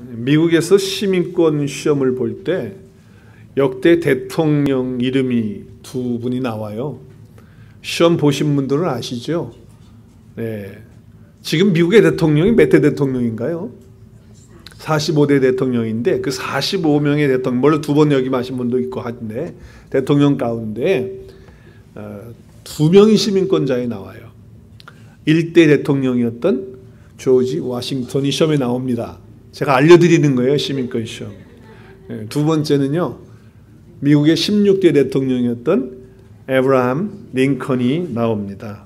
미국에서 시민권 시험을 볼 때 역대 대통령 이름이 두 분이 나와요. 시험 보신 분들은 아시죠? 네. 지금 미국의 대통령이 몇 대 대통령인가요? 45대 대통령인데 그 45명의 대통령, 물론 두 번 역임하신 분도 있고 한데 대통령 가운데 두 명이 시민권자에 나와요. 1대 대통령이었던 조지 워싱턴이 시험에 나옵니다. 제가 알려드리는 거예요. 시민권 시험. 두 번째는요, 미국의 16대 대통령이었던 에브라함 링컨이 나옵니다.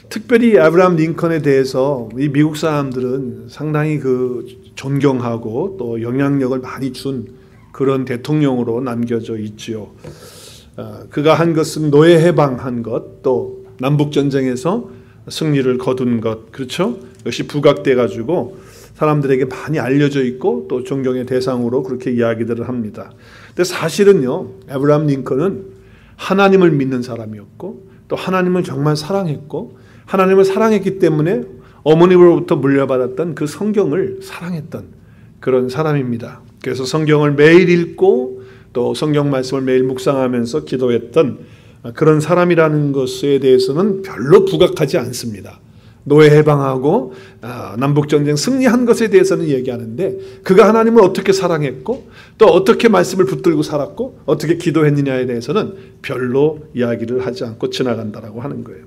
특별히 에브라함 링컨에 대해서 이 미국 사람들은 상당히 존경하고 또 영향력을 많이 준 그런 대통령으로 남겨져 있지요. 그가 한 것은 노예 해방한 것, 또 남북 전쟁에서 승리를 거둔 것, 그렇죠? 역시 부각돼 가지고 사람들에게 많이 알려져 있고 또 존경의 대상으로 그렇게 이야기들을 합니다. 근데 사실은요, 에브라함 링컨은 하나님을 믿는 사람이었고 또 하나님을 정말 사랑했고 하나님을 사랑했기 때문에 어머니로부터 물려받았던 그 성경을 사랑했던 그런 사람입니다. 그래서 성경을 매일 읽고 또 성경 말씀을 매일 묵상하면서 기도했던 그런 사람이라는 것에 대해서는 별로 부각하지 않습니다. 노예 해방하고 남북전쟁 승리한 것에 대해서는 얘기하는데 그가 하나님을 어떻게 사랑했고 또 어떻게 말씀을 붙들고 살았고 어떻게 기도했느냐에 대해서는 별로 이야기를 하지 않고 지나간다라고 하는 거예요.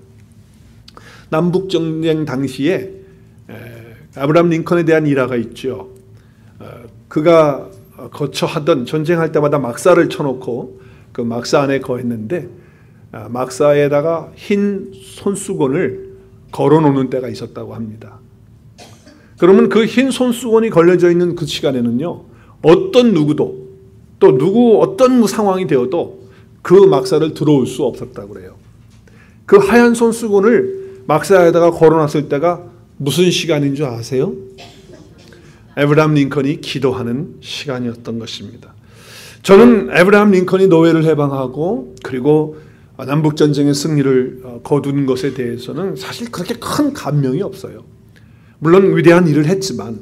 남북전쟁 당시에 아브라함 링컨에 대한 일화가 있죠. 그가 거처하던 전쟁할 때마다 막사를 쳐놓고 그 막사 안에 거했는데 막사에다가 흰 손수건을 걸어놓는 때가 있었다고 합니다. 그러면 그 흰 손수건이 걸려져 있는 그 시간에는요, 어떤 누구도 또 어떤 상황이 되어도 그 막사를 들어올 수 없었다고 그래요. 그 하얀 손수건을 막사에다가 걸어놨을 때가 무슨 시간인 줄 아세요? 에브라함 링컨이 기도하는 시간이었던 것입니다. 저는 에브라함 링컨이 노예를 해방하고 그리고 남북전쟁의 승리를 거둔 것에 대해서는 사실 그렇게 큰 감명이 없어요. 물론 위대한 일을 했지만,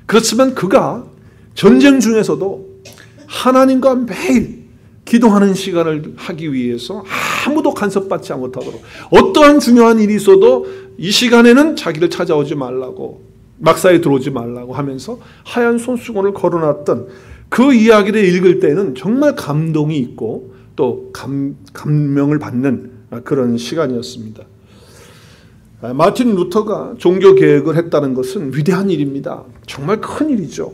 그렇지만 그가 전쟁 중에서도 하나님과 매일 기도하는 시간을 하기 위해서 아무도 간섭받지 못하도록, 어떠한 중요한 일이 있어도 이 시간에는 자기를 찾아오지 말라고, 막사에 들어오지 말라고 하면서 하얀 손수건을 걸어놨던 그 이야기를 읽을 때는 정말 감동이 있고 또 감명을 받는 그런 시간이었습니다. 마틴 루터가 종교 개혁을 했다는 것은 위대한 일입니다. 정말 큰 일이죠.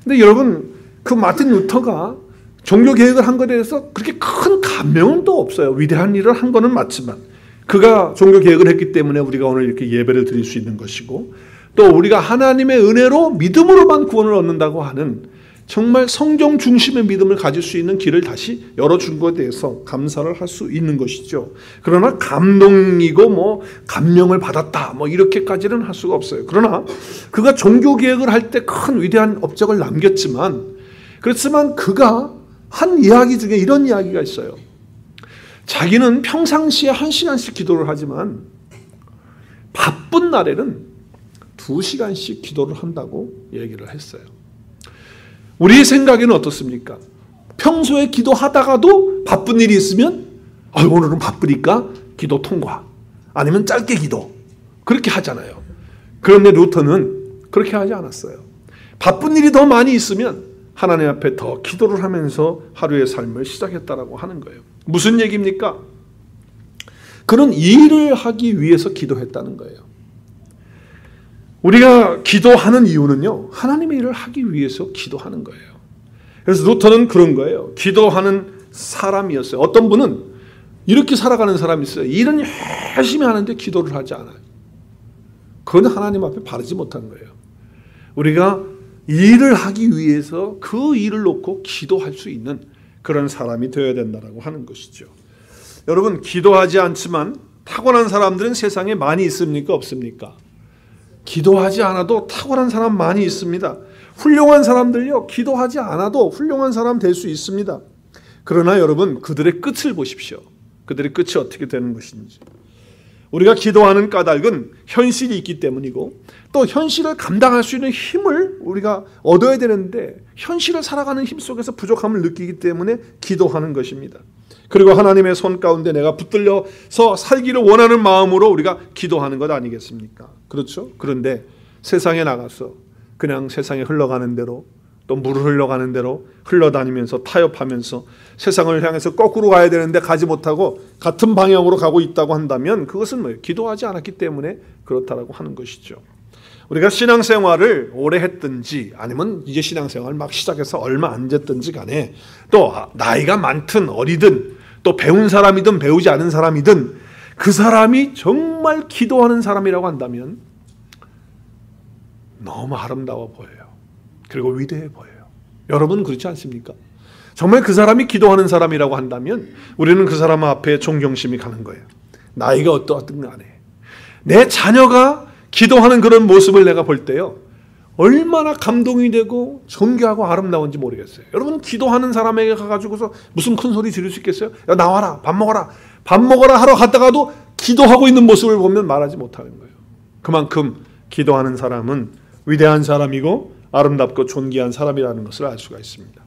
근데 여러분, 그 마틴 루터가 종교 개혁을 한 것에 대해서 그렇게 큰 감명은 또 없어요. 위대한 일을 한 거는 맞지만 그가 종교 개혁을 했기 때문에 우리가 오늘 이렇게 예배를 드릴 수 있는 것이고 또 우리가 하나님의 은혜로 믿음으로만 구원을 얻는다고 하는 정말 성경 중심의 믿음을 가질 수 있는 길을 다시 열어준 것에 대해서 감사를 할 수 있는 것이죠. 그러나 감동이고 감명을 받았다 이렇게까지는 할 수가 없어요. 그러나 그가 종교개혁을 할 때 큰 위대한 업적을 남겼지만, 그렇지만 그가 한 이야기 중에 이런 이야기가 있어요. 자기는 평상시에 1시간씩 기도를 하지만 바쁜 날에는 2시간씩 기도를 한다고 얘기를 했어요. 우리의 생각에는 어떻습니까? 평소에 기도하다가도 바쁜 일이 있으면 오늘은 바쁘니까 기도 통과, 아니면 짧게 기도, 그렇게 하잖아요. 그런데 루터는 그렇게 하지 않았어요. 바쁜 일이 더 많이 있으면 하나님 앞에 더 기도를 하면서 하루의 삶을 시작했다라고 하는 거예요. 무슨 얘기입니까? 그는 일을 하기 위해서 기도했다는 거예요. 우리가 기도하는 이유는요, 하나님의 일을 하기 위해서 기도하는 거예요. 그래서 루터는 그런 거예요. 기도하는 사람이었어요. 어떤 분은 이렇게 살아가는 사람이 있어요. 일은 열심히 하는데 기도를 하지 않아요. 그건 하나님 앞에 바르지 못한 거예요. 우리가 일을 하기 위해서 그 일을 놓고 기도할 수 있는 그런 사람이 되어야 된다고 하는 것이죠. 여러분, 기도하지 않지만 타고난 사람들은 세상에 많이 있습니까? 없습니까? 기도하지 않아도 탁월한 사람 많이 있습니다. 훌륭한 사람들요, 기도하지 않아도 훌륭한 사람 될 수 있습니다. 그러나 여러분, 그들의 끝을 보십시오. 그들의 끝이 어떻게 되는 것인지. 우리가 기도하는 까닭은 현실이 있기 때문이고 또 현실을 감당할 수 있는 힘을 우리가 얻어야 되는데 현실을 살아가는 힘 속에서 부족함을 느끼기 때문에 기도하는 것입니다. 그리고 하나님의 손 가운데 내가 붙들려서 살기를 원하는 마음으로 우리가 기도하는 것 아니겠습니까? 그렇죠? 그런데 세상에 나가서 그냥 세상에 흘러가는 대로 또 물을 흘러가는 대로 흘러다니면서 타협하면서 세상을 향해서 거꾸로 가야 되는데 가지 못하고 같은 방향으로 가고 있다고 한다면 그것은 뭐예요? 기도하지 않았기 때문에 그렇다라고 하는 것이죠. 우리가 신앙생활을 오래 했든지 아니면 이제 신앙생활을 막 시작해서 얼마 안 됐든지 간에 또 나이가 많든 어리든 또 배운 사람이든 배우지 않은 사람이든 그 사람이 정말 기도하는 사람이라고 한다면 너무 아름다워 보여요. 그리고 위대해 보여요. 여러분 그렇지 않습니까? 정말 그 사람이 기도하는 사람이라고 한다면 우리는 그 사람 앞에 존경심이 가는 거예요. 나이가 어떠하든 간에 내 자녀가 기도하는 그런 모습을 내가 볼 때요 얼마나 감동이 되고 존경하고 아름다운지 모르겠어요. 여러분 기도하는 사람에게 가가지고서 무슨 큰 소리 지를 수 있겠어요? 야 나와라 밥 먹어라 밥 먹어라 하러 갔다가도 기도하고 있는 모습을 보면 말하지 못하는 거예요. 그만큼 기도하는 사람은 위대한 사람이고 아름답고 존귀한 사람이라는 것을 알 수가 있습니다.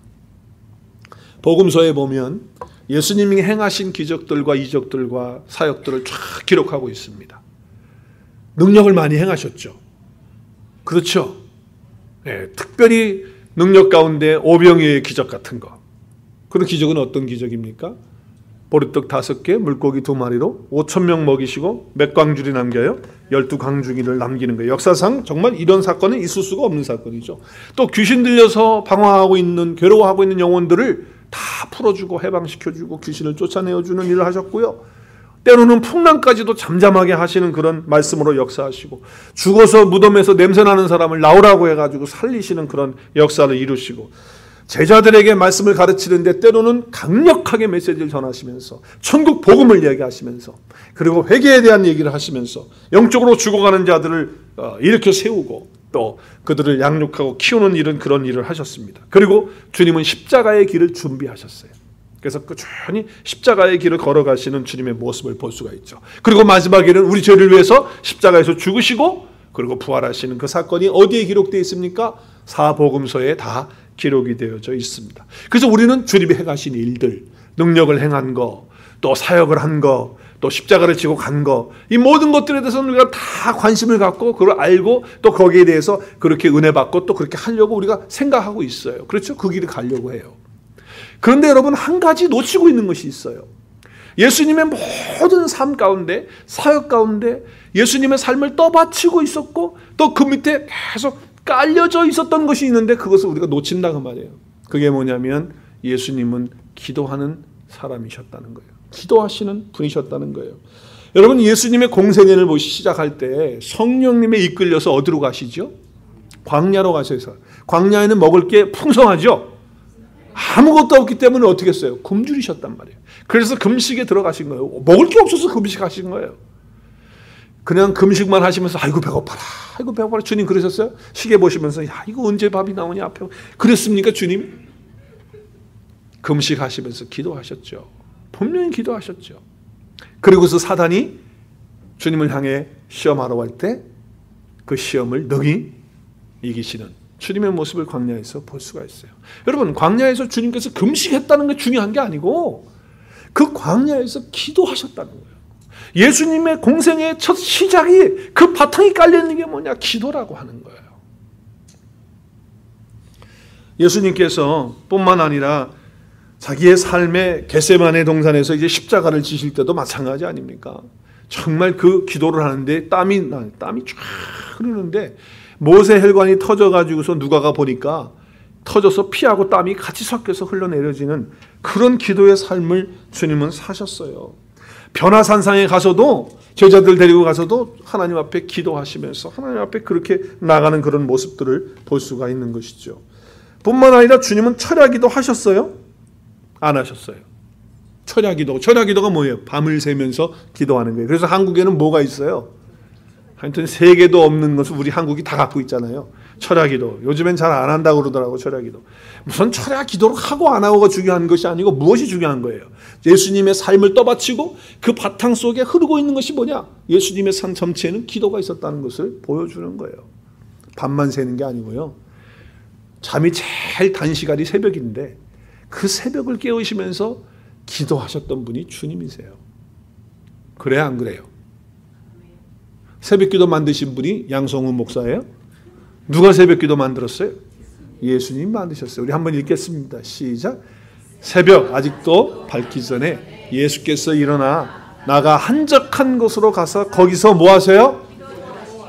복음서에 보면 예수님이 행하신 기적들과 이적들과 사역들을 쫙 기록하고 있습니다. 능력을 많이 행하셨죠. 그렇죠. 네, 특별히 능력 가운데 오병이어의 기적 같은 거. 그런 기적은 어떤 기적입니까? 보리떡 5개, 물고기 2마리로 5,000명 먹이시고 몇 광줄이 남겨요? 12광주기를 남기는 거예요. 역사상 정말 이런 사건은 있을 수가 없는 사건이죠. 또 귀신 들려서 방황하고 있는, 괴로워하고 있는 영혼들을 다 풀어주고 해방시켜주고 귀신을 쫓아내어주는 일을 하셨고요. 때로는 풍랑까지도 잠잠하게 하시는 그런 말씀으로 역사하시고 죽어서 무덤에서 냄새나는 사람을 나오라고 해가지고 살리시는 그런 역사를 이루시고 제자들에게 말씀을 가르치는데 때로는 강력하게 메시지를 전하시면서 천국 복음을 이야기하시면서 그리고 회개에 대한 얘기를 하시면서 영적으로 죽어가는 자들을 일으켜 세우고 또 그들을 양육하고 키우는 일은 그런 일을 하셨습니다. 그리고 주님은 십자가의 길을 준비하셨어요. 그래서 꾸준히 십자가의 길을 걸어가시는 주님의 모습을 볼 수가 있죠. 그리고 마지막에는 우리 죄를 위해서 십자가에서 죽으시고 그리고 부활하시는 그 사건이 어디에 기록되어 있습니까? 사복음서에 다 기록이 되어져 있습니다. 그래서 우리는 주님이 행하신 일들, 능력을 행한 거, 또 사역을 한 거, 또 십자가를 지고 간 거, 이 모든 것들에 대해서는 우리가 다 관심을 갖고 그걸 알고 또 거기에 대해서 그렇게 은혜 받고 또 그렇게 하려고 우리가 생각하고 있어요. 그렇죠? 그 길을 가려고 해요. 그런데 여러분 한 가지 놓치고 있는 것이 있어요. 예수님의 모든 삶 가운데 사역 가운데 예수님의 삶을 떠받치고 있었고 또 그 밑에 계속 깔려져 있었던 것이 있는데 그것을 우리가 놓친다 그 말이에요. 그게 뭐냐면 예수님은 기도하는 사람이셨다는 거예요. 기도하시는 분이셨다는 거예요. 여러분 예수님의 공생애를 시작할 때 성령님에 이끌려서 어디로 가시죠? 광야로 가셔서 광야에는 먹을 게 풍성하죠. 아무것도 없기 때문에 어떻게 했어요? 굶주리셨단 말이에요. 그래서 금식에 들어가신 거예요. 먹을 게 없어서 금식하신 거예요. 그냥 금식만 하시면서 아이고 배고파라. 아이고 배고파라. 주님 그러셨어요? 시계 보시면서 야 이거 언제 밥이 나오냐 앞에. 그랬습니까 주님? 금식하시면서 기도하셨죠. 분명히 기도하셨죠. 그리고서 사단이 주님을 향해 시험하러 갈 때 그 시험을 능히 이기시는 주님의 모습을 광야에서 볼 수가 있어요. 여러분 광야에서 주님께서 금식했다는 게 중요한 게 아니고 그 광야에서 기도하셨다는 거예요. 예수님의 공생의 첫 시작이 그 바탕이 깔려있는 게 뭐냐? 기도라고 하는 거예요. 예수님께서 뿐만 아니라 자기의 삶의 겟세마네 동산에서 이제 십자가를 지실 때도 마찬가지 아닙니까? 정말 그 기도를 하는데 땀이 쫙 흐르는데 모세 혈관이 터져가지고서 누가가 보니까 터져서 피하고 땀이 같이 섞여서 흘러내려지는 그런 기도의 삶을 주님은 사셨어요. 변화산상에 가서도 제자들 데리고 가서도 하나님 앞에 기도하시면서 하나님 앞에 그렇게 나가는 그런 모습들을 볼 수가 있는 것이죠. 뿐만 아니라 주님은 철야기도 하셨어요? 안 하셨어요. 철야기도가 뭐예요? 밤을 새면서 기도하는 거예요. 그래서 한국에는 뭐가 있어요? 하여튼 세계도 없는 것을 우리 한국이 다 갖고 있잖아요. 철야기도. 요즘엔 잘 안 한다고 그러더라고, 철야기도. 무슨 철야기도를 하고 안 하고가 중요한 것이 아니고 무엇이 중요한 거예요? 예수님의 삶을 떠받치고 그 바탕 속에 흐르고 있는 것이 뭐냐? 예수님의 삶 전체에는 기도가 있었다는 것을 보여주는 거예요. 밤만 새는 게 아니고요. 잠이 제일 단 시간이 새벽인데 그 새벽을 깨우시면서 기도하셨던 분이 주님이세요. 그래야 안 그래요? 새벽기도 만드신 분이 양성훈 목사예요? 누가 새벽기도 만들었어요? 예수님 만드셨어요. 우리 한번 읽겠습니다. 시작. 새벽 아직도 밝기 전에 예수께서 일어나 나가 한적한 곳으로 가서 거기서 뭐 하세요?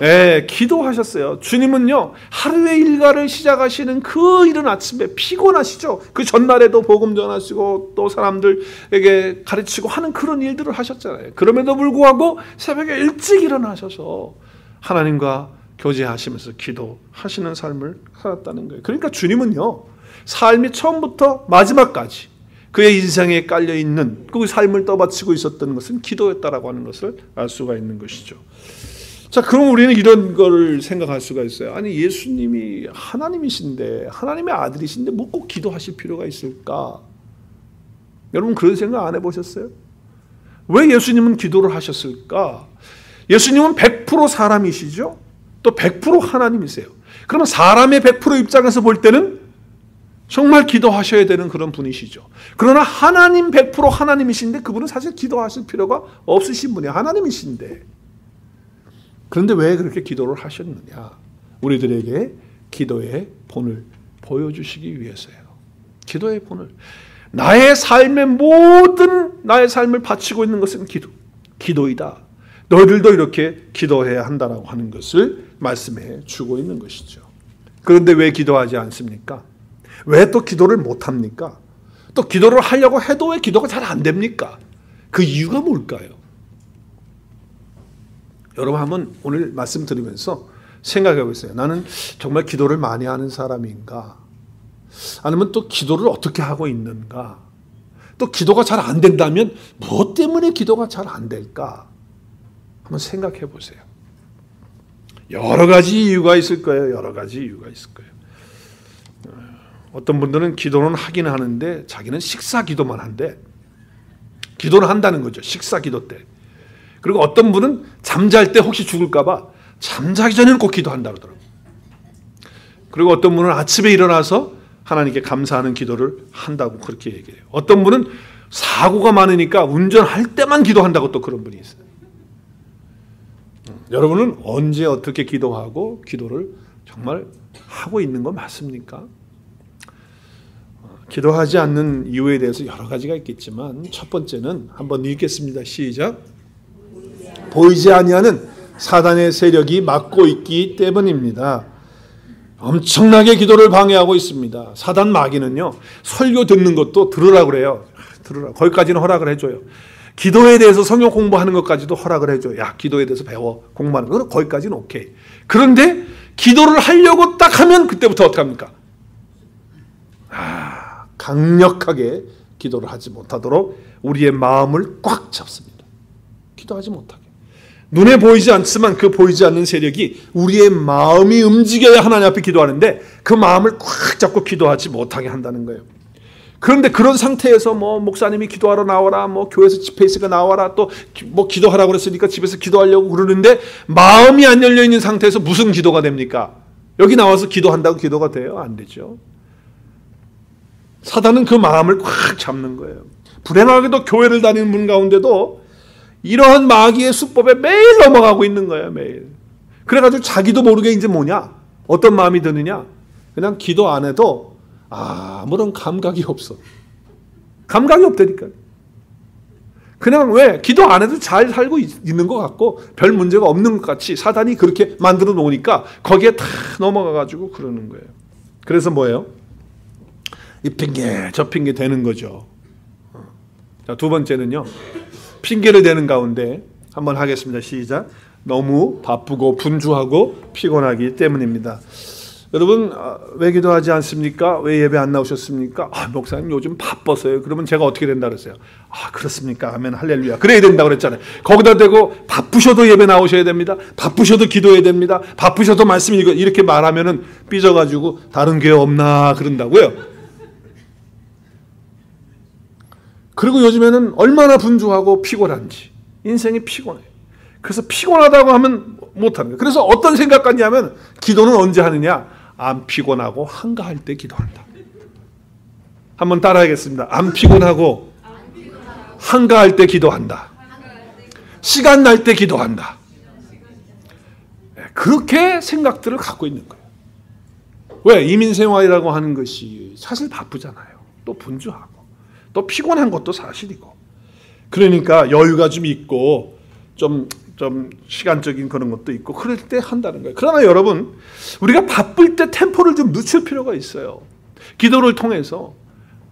네, 기도하셨어요. 주님은요, 하루의 일과를 시작하시는 그 이른 아침에 피곤하시죠. 그 전날에도 복음 전하시고 또 사람들에게 가르치고 하는 그런 일들을 하셨잖아요. 그럼에도 불구하고 새벽에 일찍 일어나셔서 하나님과 교제하시면서 기도하시는 삶을 살았다는 거예요. 그러니까 주님은요, 삶이 처음부터 마지막까지 그의 인생에 깔려있는 그 삶을 떠받치고 있었던 것은 기도였다라고 하는 것을 알 수가 있는 것이죠. 자, 그럼 우리는 이런 거를 생각할 수가 있어요. 아니, 예수님이 하나님이신데, 하나님의 아들이신데 뭐 꼭 기도하실 필요가 있을까? 여러분 그런 생각 안 해보셨어요? 왜 예수님은 기도를 하셨을까? 예수님은 100% 사람이시죠? 또 100% 하나님이세요. 그러면 사람의 100% 입장에서 볼 때는 정말 기도하셔야 되는 그런 분이시죠. 그러나 하나님 100% 하나님이신데 그분은 사실 기도하실 필요가 없으신 분이에요. 하나님이신데. 그런데 왜 그렇게 기도를 하셨느냐? 우리들에게 기도의 본을 보여주시기 위해서요. 기도의 본을. 나의 삶의 모든 나의 삶을 바치고 있는 것은 기도이다. 너희들도 이렇게 기도해야 한다라고 하는 것을 말씀해 주고 있는 것이죠. 그런데 왜 기도하지 않습니까? 왜 또 기도를 못합니까? 또 기도를 하려고 해도 왜 기도가 잘 안 됩니까? 그 이유가 뭘까요? 여러분 한번 오늘 말씀 드리면서 생각해 보세요. 나는 정말 기도를 많이 하는 사람인가? 아니면 또 기도를 어떻게 하고 있는가? 또 기도가 잘 안 된다면 무엇 때문에 기도가 잘 안 될까? 한번 생각해 보세요. 여러 가지 이유가 있을 거예요. 여러 가지 이유가 있을 거예요. 어떤 분들은 기도는 하긴 하는데 자기는 식사 기도만 한대. 기도는 한다는 거죠. 식사 기도 때. 그리고 어떤 분은 잠잘 때 혹시 죽을까 봐 잠자기 전에는 꼭 기도한다 그러더라고요. 그리고 어떤 분은 아침에 일어나서 하나님께 감사하는 기도를 한다고 그렇게 얘기해요. 어떤 분은 사고가 많으니까 운전할 때만 기도한다고 또 그런 분이 있어요. 여러분은 언제 어떻게 기도하고 기도를 정말 하고 있는 거 맞습니까? 기도하지 않는 이유에 대해서 여러 가지가 있겠지만 첫 번째는 한번 읽겠습니다. 시작. 보이지 아니하는 사단의 세력이 막고 있기 때문입니다. 엄청나게 기도를 방해하고 있습니다. 사단 마귀는요, 설교 듣는 것도 들으라고 그래요. 들으라. 거기까지는 허락을 해줘요. 기도에 대해서 성경 공부하는 것까지도 허락을 해줘요. 야, 기도에 대해서 배워. 공부하는 거. 거기까지는 오케이. 그런데 기도를 하려고 딱 하면 그때부터 어떻게 합니까? 강력하게 기도를 하지 못하도록 우리의 마음을 꽉 잡습니다. 기도하지 못하게. 눈에 보이지 않지만 그 보이지 않는 세력이 우리의 마음이 움직여야 하나님 앞에 기도하는데 그 마음을 꽉 잡고 기도하지 못하게 한다는 거예요. 그런데 그런 상태에서 뭐 목사님이 기도하러 나와라, 뭐 교회에서 집회 있으니까 나와라, 또 뭐 기도하라고 그랬으니까 집에서 기도하려고 그러는데 마음이 안 열려 있는 상태에서 무슨 기도가 됩니까? 여기 나와서 기도한다고 기도가 돼요? 안 되죠. 사단은 그 마음을 꽉 잡는 거예요. 불행하게도 교회를 다니는 분 가운데도 이러한 마귀의 수법에 매일 넘어가고 있는 거예요. 매일. 그래가지고 자기도 모르게 이제 뭐냐? 어떤 마음이 드느냐? 그냥 기도 안 해도 아무런 감각이 없어. 감각이 없다니까. 그냥 왜? 기도 안 해도 잘 살고 있는 것 같고 별 문제가 없는 것 같이 사단이 그렇게 만들어 놓으니까 거기에 다 넘어가가지고 그러는 거예요. 그래서 뭐예요? 이 핑계 저 핑계 대는 거죠. 자, 두 번째는요. 핑계를 대는 가운데 한번 하겠습니다. 시작. 너무 바쁘고 분주하고 피곤하기 때문입니다. 여러분 왜 기도하지 않습니까? 왜 예배 안 나오셨습니까? 목사님 요즘 바빠서요. 그러면 제가 어떻게 된다 그랬어요? 그렇습니까? 하면 할렐루야. 그래야 된다고 그랬잖아요. 거기다 대고 바쁘셔도 예배 나오셔야 됩니다. 바쁘셔도 기도해야 됩니다. 바쁘셔도 말씀 읽어. 이렇게 말하면은 삐져가지고 다른 교회 없나 그런다고요. 그리고 요즘에는 얼마나 분주하고 피곤한지. 인생이 피곤해요. 그래서 피곤하다고 하면 못하는 거예요. 그래서 어떤 생각 같냐면 기도는 언제 하느냐? 안 피곤하고 한가할 때 기도한다. 한번 따라하겠습니다. 안 피곤하고 한가할 때 기도한다. 시간 날 때 기도한다. 그렇게 생각들을 갖고 있는 거예요. 왜? 이민생활이라고 하는 것이 사실 바쁘잖아요. 또 분주하고 또 피곤한 것도 사실이고. 그러니까 여유가 좀 있고 좀 시간적인 그런 것도 있고 그럴 때 한다는 거예요. 그러나 여러분, 우리가 바쁠 때 템포를 좀 늦출 필요가 있어요. 기도를 통해서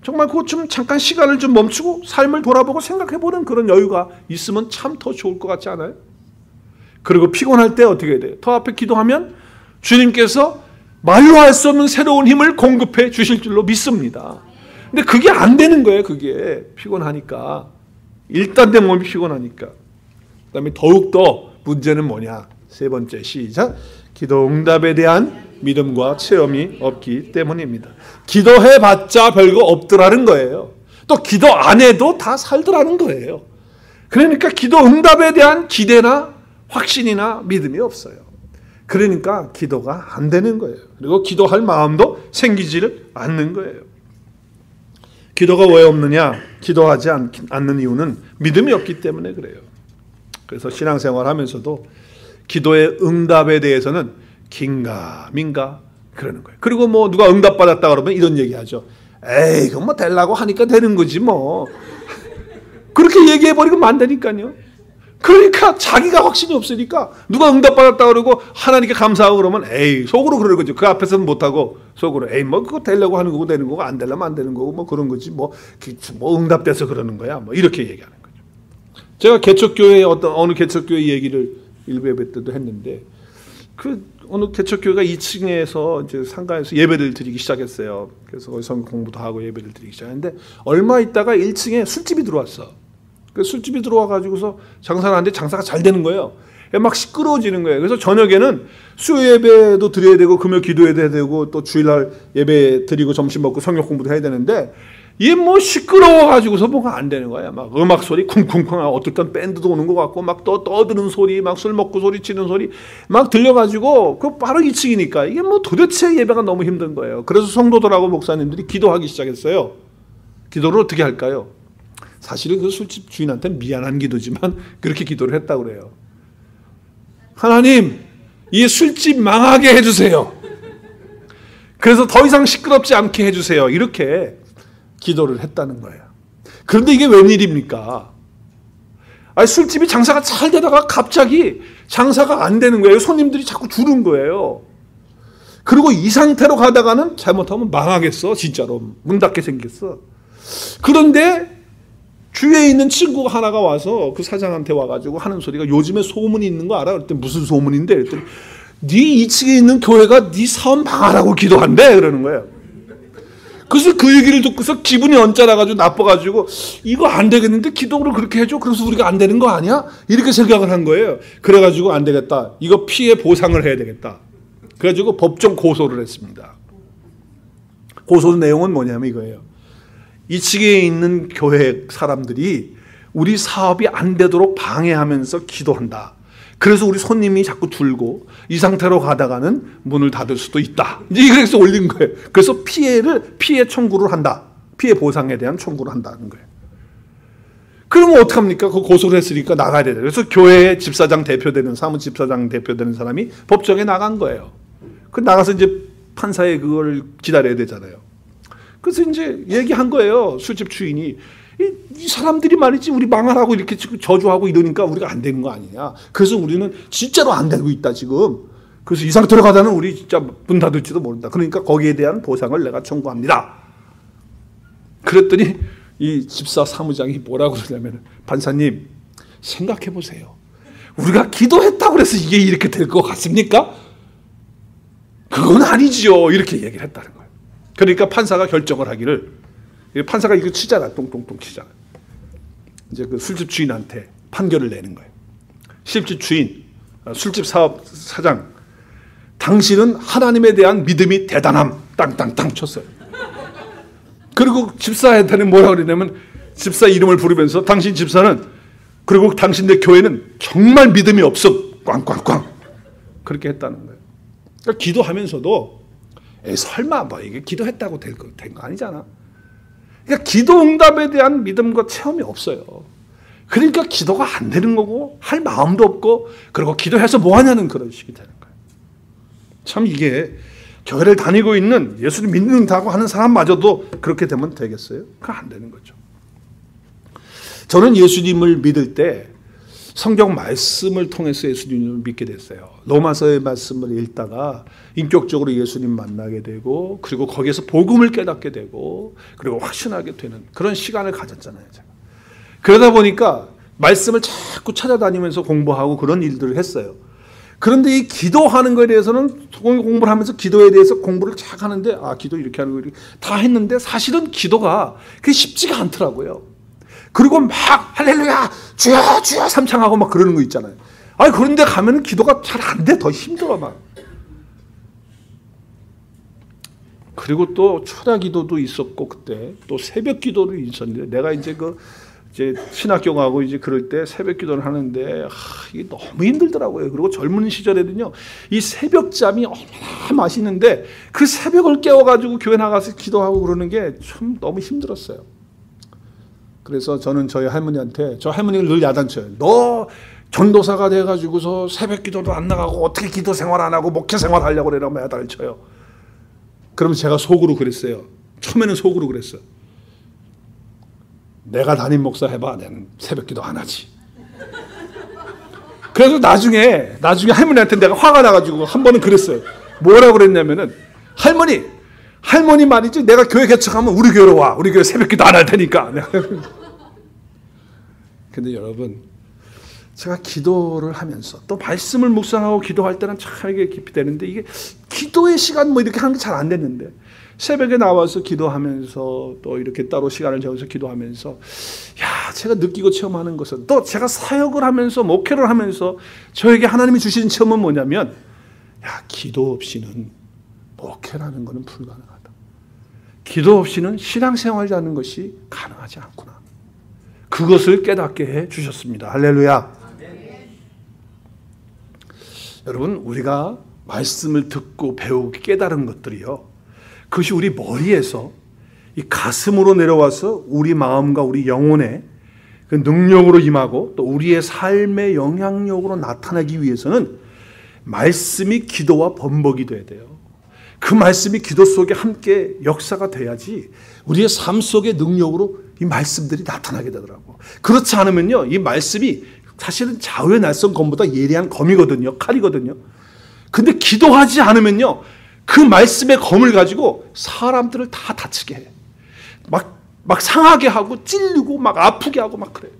정말 그거 좀 잠깐 시간을 좀 멈추고 삶을 돌아보고 생각해보는 그런 여유가 있으면 참 더 좋을 것 같지 않아요? 그리고 피곤할 때 어떻게 해야 돼요? 더 앞에 기도하면 주님께서 말로 할 수 없는 새로운 힘을 공급해 주실 줄로 믿습니다. 근데 그게 안 되는 거예요. 그게 피곤하니까. 일단 내 몸이 피곤하니까. 그 다음에 더욱더 문제는 뭐냐? 세 번째, 시작. 기도 응답에 대한 믿음과 체험이 없기 때문입니다. 기도해봤자 별거 없더라는 거예요. 또 기도 안 해도 다 살더라는 거예요. 그러니까 기도 응답에 대한 기대나 확신이나 믿음이 없어요. 그러니까 기도가 안 되는 거예요. 그리고 기도할 마음도 생기지를 않는 거예요. 기도가 왜 없느냐? 기도하지 않는 이유는 믿음이 없기 때문에 그래요. 그래서 신앙생활 하면서도 기도의 응답에 대해서는 긴가민가 그러는 거예요. 그리고 뭐 누가 응답받았다 그러면 이런 얘기하죠. 에이, 그건 뭐 되려고 하니까 되는 거지 뭐. 그렇게 얘기해버리면 안 되니까요. 그러니까 자기가 확신이 없으니까 누가 응답받았다 그러고 하나님께 감사하고 그러면 에이, 속으로 그러는 거죠. 그 앞에서는 못하고 속으로 에이, 뭐 그거 되려고 하는 거고 되는 거고 안 되려면 안 되는 거고 뭐 그런 거지 뭐 응답돼서 그러는 거야 뭐 이렇게 얘기하는 거죠. 제가 개척교회 어느 개척교회 얘기를 일부 예배 때도 했는데 그 어느 개척교회가 2층에서 이제 상가에서 예배를 드리기 시작했어요. 그래서 거기서 공부도 하고 예배를 드리기 시작했는데 얼마 있다가 1층에 술집이 들어왔어. 그 술집이 들어와 가지고서 장사를 하는데 장사가 잘 되는 거예요. 막 시끄러워지는 거예요. 그래서 저녁에는 수요 예배도 드려야 되고 금요 기도해야 되고 또 주일날 예배 드리고 점심 먹고 성경 공부도 해야 되는데 이게 뭐 시끄러워 가지고서 뭐가 안 되는 거야. 막 음악 소리 쿵쿵쿵 어떨 땐 밴드도 오는 것 같고 막 떠드는 소리 막 술 먹고 소리 치는 소리 막 들려가지고 그 바로 2층이니까 이게 뭐 도대체 예배가 너무 힘든 거예요. 그래서 성도들하고 목사님들이 기도하기 시작했어요. 기도를 어떻게 할까요? 사실은 그 술집 주인한테는 미안한 기도지만 그렇게 기도를 했다고 그래요. 하나님, 이 술집 망하게 해주세요. 그래서 더 이상 시끄럽지 않게 해주세요. 이렇게 기도를 했다는 거예요. 그런데 이게 웬일입니까? 아니, 술집이 장사가 잘 되다가 갑자기 장사가 안 되는 거예요. 손님들이 자꾸 줄은 거예요. 그리고 이 상태로 가다가는 잘못하면 망하겠어. 진짜로 문 닫게 생겼어. 그런데 주위에 있는 친구가 하나가 와서 그 사장한테 와가지고 하는 소리가 요즘에 소문이 있는 거 알아? 그랬더니 무슨 소문인데? 그랬더니 네 2층에 있는 교회가 네 사업 망하라고 기도한대 그러는 거예요. 그래서 그 얘기를 듣고서 기분이 언짢아가지고 나빠가지고 이거 안 되겠는데 기도를 그렇게 해줘? 그래서 우리가 안 되는 거 아니야? 이렇게 생각을 한 거예요. 그래가지고 안 되겠다. 이거 피해 보상을 해야 되겠다. 그래가지고 법정 고소를 했습니다. 고소 내용은 뭐냐면 이거예요. 2층에 있는 교회 사람들이 우리 사업이 안 되도록 방해하면서 기도한다. 그래서 우리 손님이 자꾸 줄고 이 상태로 가다가는 문을 닫을 수도 있다. 이제 그래서 올린 거예요. 그래서 피해 청구를 한다. 피해 보상에 대한 청구를 한다는 거예요. 그러면 어떡합니까? 그 고소를 했으니까 나가야 돼요. 그래서 교회 집사장 대표되는 사무집사장 대표되는 사람이 법정에 나간 거예요. 그 나가서 이제 판사의 그걸 기다려야 되잖아요. 그래서 이제 얘기한 거예요. 술집 주인이. 이 사람들이 말이지 우리 망하라고 이렇게 저주하고 이러니까 우리가 안 되는 거 아니냐. 그래서 우리는 진짜로 안 되고 있다 지금. 그래서 이 상태로 가다는 우리 진짜 문 닫을지도 모른다. 그러니까 거기에 대한 보상을 내가 청구합니다. 그랬더니 이 집사 사무장이 뭐라고 그러냐면 판사님 생각해 보세요. 우리가 기도했다고 해서 이게 이렇게 될 것 같습니까? 그건 아니지요. 이렇게 얘기를 했다는 거예요. 그러니까 판사가 결정을 하기를, 판사가 이거 치잖아. 똥똥똥 치잖아. 이제 그 술집 주인한테 판결을 내는 거예요. 술집 주인, 술집 사장, 당신은 하나님에 대한 믿음이 대단함. 땅땅땅 쳤어요. 그리고 집사한테는 뭐라고 그러냐면, 집사 이름을 부르면서 당신 집사는, 그리고 당신네 교회는 정말 믿음이 없음. 꽝꽝꽝. 그렇게 했다는 거예요. 그러니까 기도하면서도 설마 뭐 이게 기도했다고 된 거 아니잖아. 그러니까 기도 응답에 대한 믿음과 체험이 없어요. 그러니까 기도가 안 되는 거고 할 마음도 없고, 그리고 기도해서 뭐 하냐는 그런 식이 되는 거예요. 참 이게 교회를 다니고 있는 예수를 믿는다고 하는 사람마저도 그렇게 되면 되겠어요? 그건 안 되는 거죠. 저는 예수님을 믿을 때 성경 말씀을 통해서 예수님을 믿게 됐어요. 로마서의 말씀을 읽다가 인격적으로 예수님 만나게 되고, 그리고 거기에서 복음을 깨닫게 되고, 그리고 확신하게 되는 그런 시간을 가졌잖아요. 제가. 그러다 보니까 말씀을 자꾸 찾아다니면서 공부하고 그런 일들을 했어요. 그런데 이 기도하는 거에 대해서는 공부를 하면서 기도에 대해서 공부를 쫙 하는데, 기도 이렇게 하는 거 이렇게 다 했는데 사실은 기도가 그게 쉽지가 않더라고요. 그리고 막 할렐루야 주여 주여 삼창하고 막 그러는 거 있잖아요. 그런데 가면은 기도가 잘 안 돼. 더 힘들어 막. 그리고 또 초대 기도도 있었고, 그때 또 새벽 기도도 있었는데, 내가 이제 신학교 가고 이제 그럴 때 새벽 기도를 하는데 이게 너무 힘들더라고요. 그리고 젊은 시절에는요, 이 새벽 잠이 얼마나 맛있는데 그 새벽을 깨워가지고 교회 나가서 기도하고 그러는 게 참 너무 힘들었어요. 그래서 저는 저희 할머니한테, 저 할머니를 늘 야단쳐요. 너 전도사가 돼가지고서 새벽 기도도 안 나가고 어떻게 기도 생활 안 하고 목회 생활 하려고 그러라고 야단을 쳐요. 그럼 제가 속으로 그랬어요. 처음에는 속으로 그랬어요. 내가 담임 목사 해봐. 나는 새벽 기도 안 하지. 그래서 나중에 할머니한테 내가 화가 나가지고 한 번은 그랬어요. 뭐라고 그랬냐면은, 할머니 말이지, 내가 교회 개척하면 우리 교회로 와. 우리 교회 새벽 기도 안 할 테니까. 근데 여러분, 제가 기도를 하면서 또 말씀을 묵상하고 기도할 때는 참 이게 깊이 되는데, 이게 기도의 시간 뭐 이렇게 하는 게 잘 안 됐는데, 새벽에 나와서 기도하면서 또 이렇게 따로 시간을 정해서 기도하면서, 제가 느끼고 체험하는 것은, 또 제가 사역을 하면서 목회를 하면서 저에게 하나님이 주시는 체험은 뭐냐면, 기도 없이는 목회라는 것은 불가능하다. 기도 없이는 신앙생활이라는 것이 가능하지 않구나. 그것을 깨닫게 해 주셨습니다. 할렐루야. 여러분, 우리가 말씀을 듣고 배우고 깨달은 것들이요, 그것이 우리 머리에서 이 가슴으로 내려와서 우리 마음과 우리 영혼의 그 능력으로 임하고 또 우리의 삶의 영향력으로 나타나기 위해서는 말씀이 기도와 번복이 돼야 돼요. 그 말씀이 기도 속에 함께 역사가 돼야지 우리의 삶 속의 능력으로 이 말씀들이 나타나게 되더라고. 그렇지 않으면요, 이 말씀이 사실은 좌우의 날선 검보다 예리한 검이거든요. 칼이거든요. 근데 기도하지 않으면요, 그 말씀의 검을 가지고 사람들을 다 다치게 해. 막 상하게 하고 찔리고 막 아프게 하고 막 그래.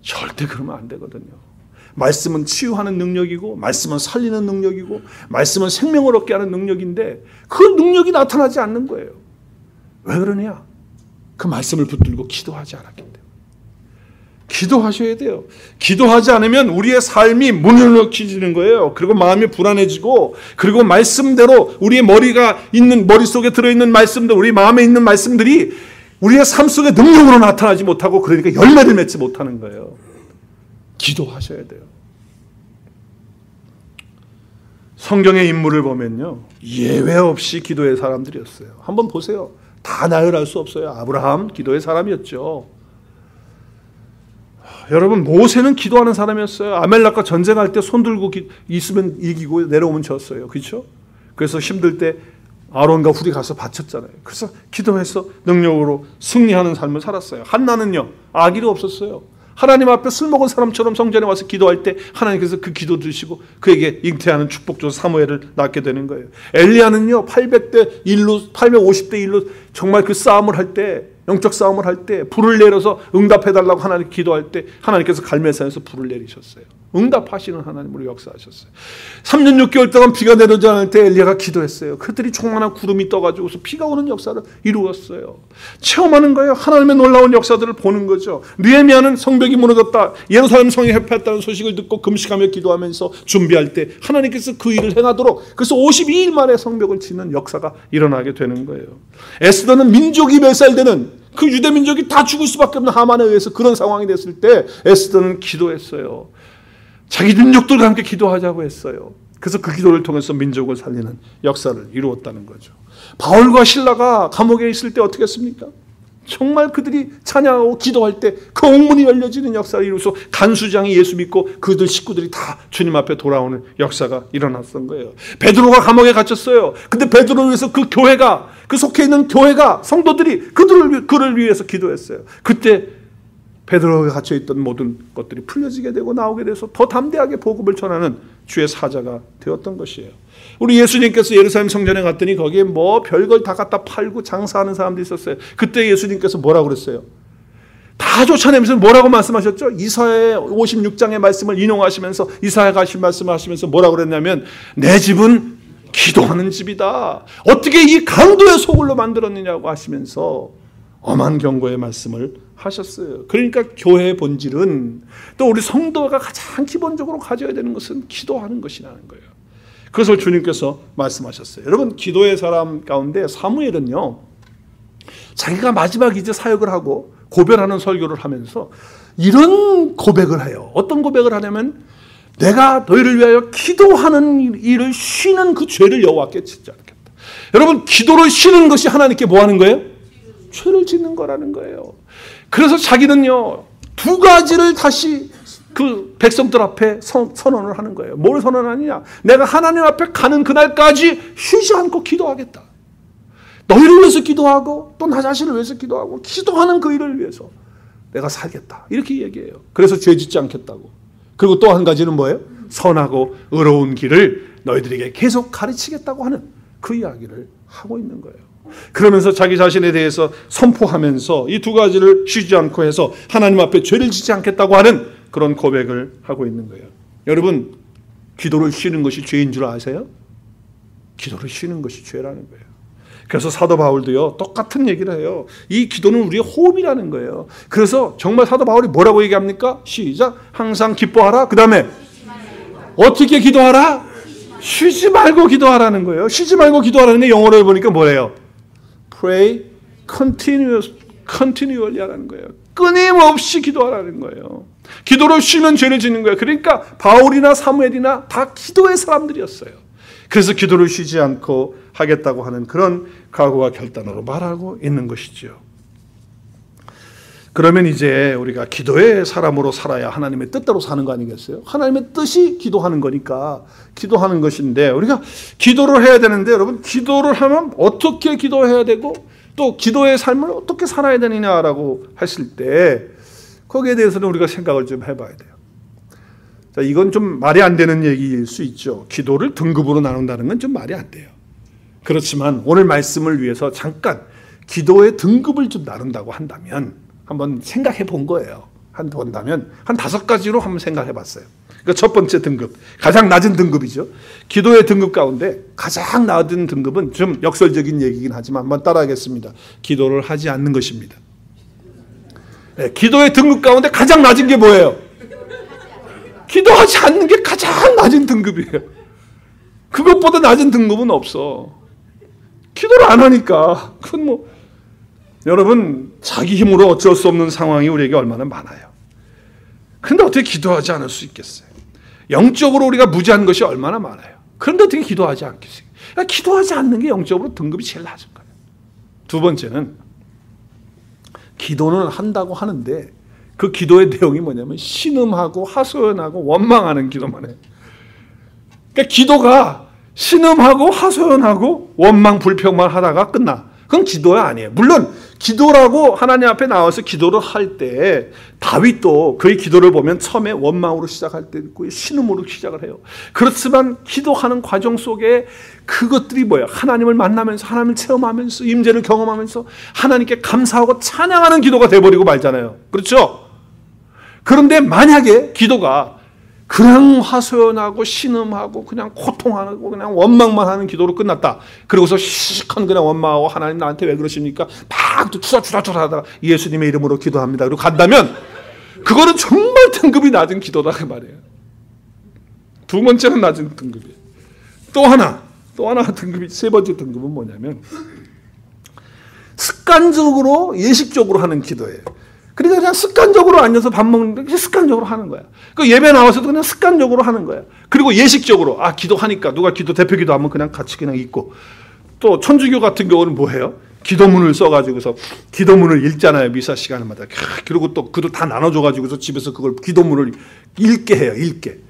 절대 그러면 안 되거든요. 말씀은 치유하는 능력이고, 말씀은 살리는 능력이고, 말씀은 생명을 얻게 하는 능력인데 그 능력이 나타나지 않는 거예요. 왜 그러냐? 그 말씀을 붙들고 기도하지 않았기 때문에. 기도하셔야 돼요. 기도하지 않으면 우리의 삶이 무너지는 거예요. 그리고 마음이 불안해지고, 그리고 말씀대로 우리의 머릿속에 들어있는 말씀들, 우리 마음에 있는 말씀들이 우리의 삶 속에 능력으로 나타나지 못하고, 그러니까 열매를 맺지 못하는 거예요. 기도하셔야 돼요. 성경의 인물을 보면요, 예외 없이 기도의 사람들이었어요. 한번 보세요. 다 나열할 수 없어요. 아브라함 기도의 사람이었죠. 여러분, 모세는 기도하는 사람이었어요. 아멜렉과 전쟁할 때 손 들고 있으면 이기고 내려오면 졌어요. 그렇죠? 그래서 힘들 때 아론과 훌이 가서 바쳤잖아요. 그래서 기도해서 능력으로 승리하는 삶을 살았어요. 한나는요, 아기도 없었어요. 하나님 앞에 술 먹은 사람처럼 성전에 와서 기도할 때 하나님께서 그 기도 들으시고 그에게 잉태하는 축복조 사무엘을 낳게 되는 거예요. 엘리야는요, 800대 1로 850대 1로 정말 그 싸움을 할 때, 영적 싸움을 할 때 불을 내려서 응답해달라고 하나님 기도할 때 하나님께서 갈멜산에서 불을 내리셨어요. 응답하시는 하나님으로 역사하셨어요. 3년 6개월 동안 비가 내려오지 않을 때 엘리야가 기도했어요. 그들이 조그마한 구름이 떠가지고서 비가 오는 역사를 이루었어요. 체험하는 거예요. 하나님의 놀라운 역사들을 보는 거죠. 느헤미야는 성벽이 무너졌다, 예루살렘 성이 회파했다는 소식을 듣고 금식하며 기도하면서 준비할 때 하나님께서 그 일을 행하도록, 그래서 52일 만에 성벽을 짓는 역사가 일어나게 되는 거예요. 에스더는 민족이 멸살되는, 그 유대 민족이 다 죽을 수밖에 없는 하만에 의해서 그런 상황이 됐을 때 에스더는 기도했어요. 자기 민족들과 함께 기도하자고 했어요. 그래서 그 기도를 통해서 민족을 살리는 역사를 이루었다는 거죠. 바울과 실라가 감옥에 있을 때 어떻게 했습니까? 정말 그들이 찬양하고 기도할 때 그 옥문이 열려지는 역사를 이루어서 간수장이 예수 믿고 그들 식구들이 다 주님 앞에 돌아오는 역사가 일어났던 거예요. 베드로가 감옥에 갇혔어요. 근데 베드로를 위해서 그 교회가, 그 속해 있는 교회가, 성도들이 그를 위해서 기도했어요. 그때 베드로가 갇혀있던 모든 것들이 풀려지게 되고 나오게 돼서 더 담대하게 복음을 전하는 주의 사자가 되었던 것이에요. 우리 예수님께서 예루살렘 성전에 갔더니 거기에 뭐 별걸 다 갖다 팔고 장사하는 사람들이 있었어요. 그때 예수님께서 뭐라고 그랬어요? 다 쫓아내면서 뭐라고 말씀하셨죠? 이사야 56장의 말씀을 인용하시면서, 이사야가 하신 말씀을 하시면서 뭐라고 그랬냐면, 내 집은 기도하는 집이다. 어떻게 이 강도의 소굴로 만들었느냐고 하시면서 엄한 경고의 말씀을 하셨어요. 그러니까 교회의 본질은, 또 우리 성도가 가장 기본적으로 가져야 되는 것은 기도하는 것이라는 거예요. 그래서 주님께서 말씀하셨어요. 여러분, 기도의 사람 가운데 사무엘은요, 자기가 마지막 이제 사역을 하고 고별하는 설교를 하면서 이런 고백을 해요. 어떤 고백을 하냐면, 내가 너희를 위하여 기도하는 일을 쉬는 그 죄를 여호와께 짓지 않겠다. 여러분, 기도를 쉬는 것이 하나님께 뭐 하는 거예요? 죄를 짓는 거라는 거예요. 그래서 자기는요, 두 가지를 다시 그 백성들 앞에 선언을 하는 거예요. 뭘 선언하느냐? 내가 하나님 앞에 가는 그날까지 쉬지 않고 기도하겠다. 너희를 위해서 기도하고 또 나 자신을 위해서 기도하고 기도하는 그 일을 위해서 내가 살겠다. 이렇게 얘기해요. 그래서 죄 짓지 않겠다고. 그리고 또 한 가지는 뭐예요? 선하고 의로운 길을 너희들에게 계속 가르치겠다고 하는 그 이야기를 하고 있는 거예요. 그러면서 자기 자신에 대해서 선포하면서 이 두 가지를 쉬지 않고 해서 하나님 앞에 죄를 짓지 않겠다고 하는 그런 고백을 하고 있는 거예요. 여러분, 기도를 쉬는 것이 죄인 줄 아세요? 기도를 쉬는 것이 죄라는 거예요. 그래서 사도 바울도요, 똑같은 얘기를 해요. 이 기도는 우리의 호흡이라는 거예요. 그래서 정말 사도 바울이 뭐라고 얘기합니까? 시작. 항상 기뻐하라. 그 다음에 어떻게 기도하라? 쉬지 말고 기도하라는 거예요. 쉬지 말고 기도하라는 게 영어로 보니까 뭐래요? Pray continually 하라는 거예요. 끊임없이 기도하라는 거예요. 기도를 쉬면 죄를 짓는 거예요. 그러니까 바울이나 사무엘이나 다 기도의 사람들이었어요. 그래서 기도를 쉬지 않고 하겠다고 하는 그런 각오와 결단으로 말하고 있는 것이죠. 그러면 이제 우리가 기도의 사람으로 살아야 하나님의 뜻대로 사는 거 아니겠어요? 하나님의 뜻이 기도하는 거니까 기도하는 것인데, 우리가 기도를 해야 되는데, 여러분, 기도를 하면 어떻게 기도해야 되고 또 기도의 삶을 어떻게 살아야 되느냐라고 했을 때 거기에 대해서는 우리가 생각을 좀 해봐야 돼요. 자, 이건 좀 말이 안 되는 얘기일 수 있죠. 기도를 등급으로 나눈다는 건 좀 말이 안 돼요. 그렇지만 오늘 말씀을 위해서 잠깐 기도의 등급을 좀 나눈다고 한다면 한번 생각해 본 거예요. 한 5가지로 한번 생각해 봤어요. 그러니까 첫 번째 등급, 가장 낮은 등급이죠. 기도의 등급 가운데 가장 낮은 등급은 좀 역설적인 얘기긴 하지만 한번 따라하겠습니다. 기도를 하지 않는 것입니다. 네, 기도의 등급 가운데 가장 낮은 게 뭐예요? 기도하지 않는 게 가장 낮은 등급이에요. 그것보다 낮은 등급은 없어. 기도를 안 하니까. 그건 뭐, 여러분, 자기 힘으로 어쩔 수 없는 상황이 우리에게 얼마나 많아요. 그런데 어떻게 기도하지 않을 수 있겠어요? 영적으로 우리가 무지한 것이 얼마나 많아요. 그런데 어떻게 기도하지 않겠어요? 그러니까 기도하지 않는 게 영적으로 등급이 제일 낮은 거예요. 두 번째는, 기도는 한다고 하는데 그 기도의 내용이 뭐냐면 신음하고 하소연하고 원망하는 기도만 해요. 그러니까 기도가 신음하고 하소연하고 원망 불평만 하다가 끝나. 그건 기도가 아니에요. 물론 기도라고 하나님 앞에 나와서 기도를 할 때 다윗도 그의 기도를 보면 처음에 원망으로 시작할 때 있고 신음으로 시작을 해요. 그렇지만 기도하는 과정 속에 그것들이 뭐예요? 하나님을 만나면서 하나님을 체험하면서 임재를 경험하면서 하나님께 감사하고 찬양하는 기도가 돼버리고 말잖아요. 그렇죠? 그런데 만약에 기도가 그냥 하소연하고 신음하고 그냥 고통하고 그냥 원망만 하는 기도로 끝났다. 그러고서 시시한 그냥 원망하고 하나님 나한테 왜 그러십니까? 막 투사투사투사 하다가 예수님의 이름으로 기도합니다. 그리고 간다면 그거는 정말 등급이 낮은 기도다 그 말이에요. 두 번째는 낮은 등급이에요. 또 하나 등급이 세 번째 등급은 뭐냐면 습관적으로 예식적으로 하는 기도예요. 그러니까 그냥 습관적으로 앉아서 밥 먹는데 습관적으로 하는 거야. 그 예배 나와서도 그냥 습관적으로 하는 거야. 그리고 예식적으로 기도하니까 누가 대표 기도하면 그냥 같이 그냥 읽고, 또 천주교 같은 경우는 뭐 해요? 기도문을 써가지고서 기도문을 읽잖아요. 미사 시간마다. 그리고 또 그도 다 나눠줘가지고서 집에서 그걸 기도문을 읽게 해요. 읽게.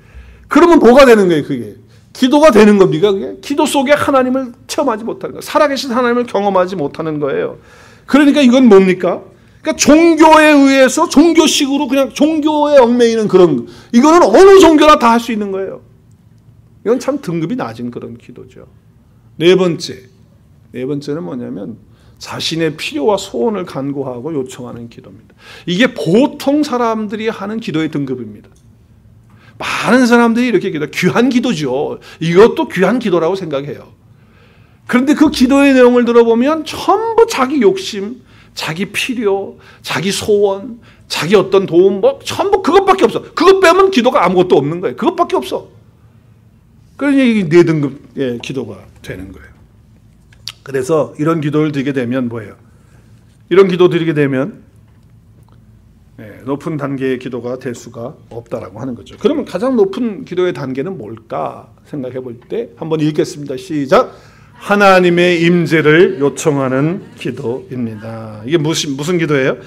그러면 뭐가 되는 거예요? 그게 기도가 되는 겁니까? 그게 기도 속에 하나님을 체험하지 못하는 거예요. 살아계신 하나님을 경험하지 못하는 거예요. 그러니까 이건 뭡니까? 그러니까 종교에 의해서 종교식으로 그냥 종교에 얽매이는 그런, 이거는 어느 종교나 다 할 수 있는 거예요. 이건 참 등급이 낮은 그런 기도죠. 네 번째는 뭐냐면 자신의 필요와 소원을 간구하고 요청하는 기도입니다. 이게 보통 사람들이 하는 기도의 등급입니다. 많은 사람들이 이렇게 귀한 기도죠. 이것도 귀한 기도라고 생각해요. 그런데 그 기도의 내용을 들어보면 전부 자기 욕심, 자기 필요, 자기 소원, 자기 어떤 도움, 전부 그것밖에 없어. 그것 빼면 기도가 아무것도 없는 거예요. 그것밖에 없어. 그러니 이게 네 등급의 기도가 되는 거예요. 그래서 이런 기도를 드리게 되면 뭐예요? 이런 기도 드리게 되면 높은 단계의 기도가 될 수가 없다라고 하는 거죠. 그러면 가장 높은 기도의 단계는 뭘까 생각해 볼 때 한번 읽겠습니다. 시작. 하나님의 임재를 요청하는 기도입니다. 이게 무슨 기도예요?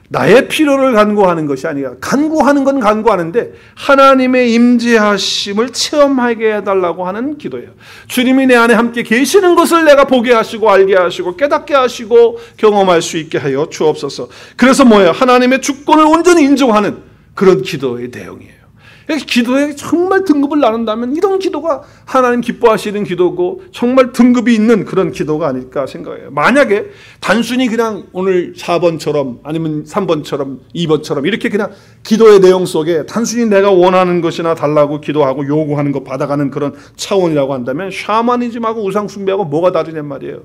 나의 필요를 간구하는 것이 아니라, 간구하는 건 간구하는데 하나님의 임재하심을 체험하게 해달라고 하는 기도예요. 주님이 내 안에 함께 계시는 것을 내가 보게 하시고 알게 하시고 깨닫게 하시고 경험할 수 있게 하여 주옵소서. 그래서 뭐예요? 하나님의 주권을 온전히 인정하는 그런 기도의 내용이에요. 기도에 정말 등급을 나눈다면 이런 기도가 하나님 기뻐하시는 기도고 정말 등급이 있는 그런 기도가 아닐까 생각해요. 만약에 단순히 그냥 오늘 4번처럼 아니면 3번처럼 2번처럼 이렇게 그냥 기도의 내용 속에 단순히 내가 원하는 것이나 달라고 기도하고 요구하는 거 받아가는 그런 차원이라고 한다면 샤머니즘하고 우상숭배하고 뭐가 다르냔 말이에요.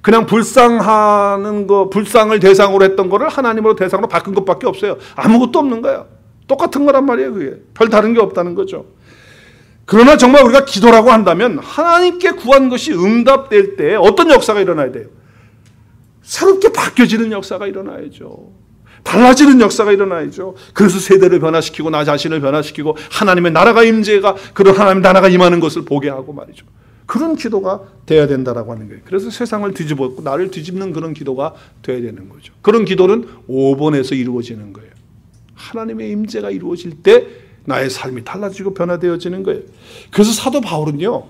그냥 불상하는 거, 불상을 대상으로 했던 거를 하나님으로 대상으로 바꾼 것밖에 없어요. 아무것도 없는 거예요. 똑같은 거란 말이에요. 그게 별 다른 게 없다는 거죠. 그러나 정말 우리가 기도라고 한다면 하나님께 구한 것이 응답될 때 어떤 역사가 일어나야 돼요? 새롭게 바뀌어지는 역사가 일어나야죠. 달라지는 역사가 일어나야죠. 그래서 세대를 변화시키고 나 자신을 변화시키고 하나님의 나라가 임재가, 그런 하나님의 나라가 임하는 것을 보게 하고 말이죠. 그런 기도가 돼야 된다라고 하는 거예요. 그래서 세상을 뒤집었고 나를 뒤집는 그런 기도가 돼야 되는 거죠. 그런 기도는 5번에서 이루어지는 거예요. 하나님의 임재가 이루어질 때 나의 삶이 달라지고 변화되어지는 거예요. 그래서 사도 바울은요,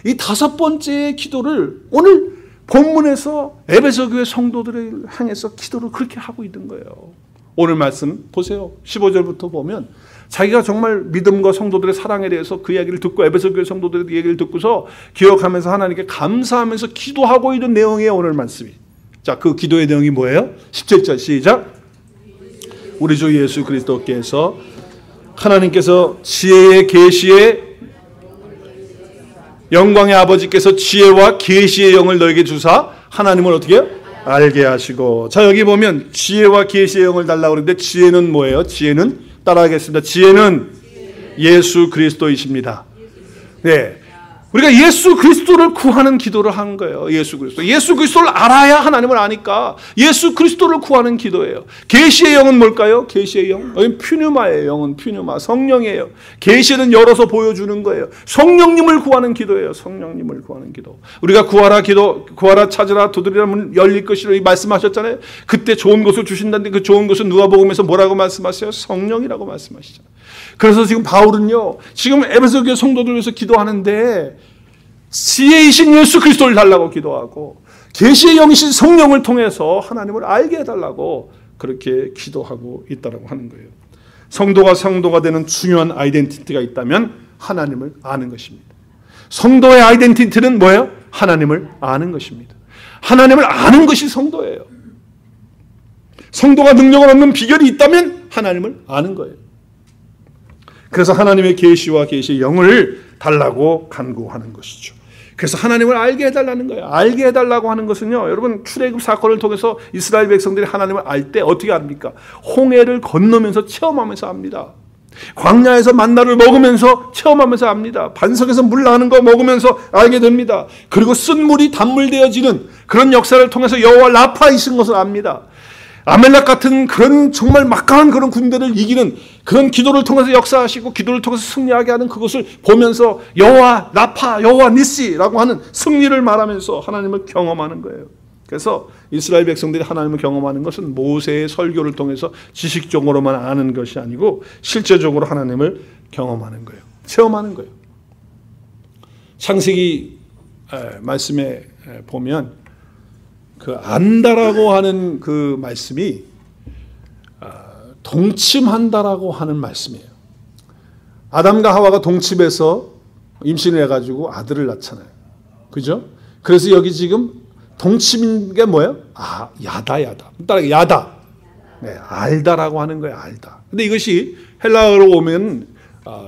이 5번째의 기도를 오늘 본문에서 에베소 교회 성도들을 향해서 기도를 그렇게 하고 있는 거예요. 오늘 말씀 보세요. 15절부터 보면 자기가 정말 믿음과 성도들의 사랑에 대해서 그 이야기를 듣고 에베소 교회 성도들의 얘기를 듣고서 기억하면서 하나님께 감사하면서 기도하고 있는 내용이에요. 오늘 말씀이. 자, 그 기도의 내용이 뭐예요? 17절 시작. 우리 주 예수 그리스도께서 하나님께서 지혜의 계시의 영광의 아버지께서 지혜와 계시의 영을 너에게 주사 하나님을 어떻게 해요? 알게 하시고. 자, 여기 보면 지혜와 계시의 영을 달라고 그러는데 지혜는 뭐예요? 지혜는 따라하겠습니다. 지혜는 예수 그리스도이십니다. 네. 우리가 예수 그리스도를 구하는 기도를 한 거예요. 예수 그리스도를 알아야 하나님을 아니까 예수 그리스도를 구하는 기도예요. 계시의 영은 뭘까요? 계시의 영, 퓨뉴마의 영은 퓨뉴마, 성령이에요. 계시는 열어서 보여주는 거예요. 성령님을 구하는 기도예요. 성령님을 구하는 기도. 우리가 구하라 찾으라 두드리라 문 열릴 것이라 말씀하셨잖아요. 그때 좋은 것을 주신다는데 그 좋은 것은 누가복음에서 뭐라고 말씀하세요? 성령이라고 말씀하시잖아요. 그래서 지금 바울은요, 지금 에베소 교회 성도들 위해서 기도하는데 지혜이신 예수 그리스도를 달라고 기도하고 계시의 영이신 성령을 통해서 하나님을 알게 해달라고 그렇게 기도하고 있다고 하는 거예요. 성도가 되는 중요한 아이덴티티가 있다면 하나님을 아는 것입니다. 성도의 아이덴티티는 뭐예요? 하나님을 아는 것입니다. 하나님을 아는 것이 성도예요. 성도가 능력을 얻는 비결이 있다면 하나님을 아는 거예요. 그래서 하나님의 계시와 계시의 영을 달라고 간구하는 것이죠. 그래서 하나님을 알게 해달라는 거예요. 알게 해달라고 하는 것은요, 여러분 출애굽 사건을 통해서 이스라엘 백성들이 하나님을 알 때 어떻게 합니까? 홍해를 건너면서 체험하면서 압니다. 광야에서 만나를 먹으면서 체험하면서 압니다. 반석에서 물 나는 거 먹으면서 알게 됩니다. 그리고 쓴 물이 단물 되어지는 그런 역사를 통해서 여호와 라파이신 것을 압니다. 아멜렉 같은 그런 정말 막강한 그런 군대를 이기는 그런 기도를 통해서 역사하시고 기도를 통해서 승리하게 하는 그것을 보면서 여호와 라파, 여호와 니시라고 하는 승리를 말하면서 하나님을 경험하는 거예요. 그래서 이스라엘 백성들이 하나님을 경험하는 것은 모세의 설교를 통해서 지식적으로만 아는 것이 아니고 실제적으로 하나님을 경험하는 거예요. 체험하는 거예요. 창세기 말씀에 보면 그 안다라고 하는 그 말씀이 동침한다라고 하는 말씀이에요. 아담과 하와가 동침해서 임신을 해가지고 아들을 낳잖아요. 그죠? 그래서 여기 지금 동침인 게 뭐예요? 야다. 따라서 야다. 네, 알다라고 하는 거예요. 알다. 근데 이것이 헬라어로 오면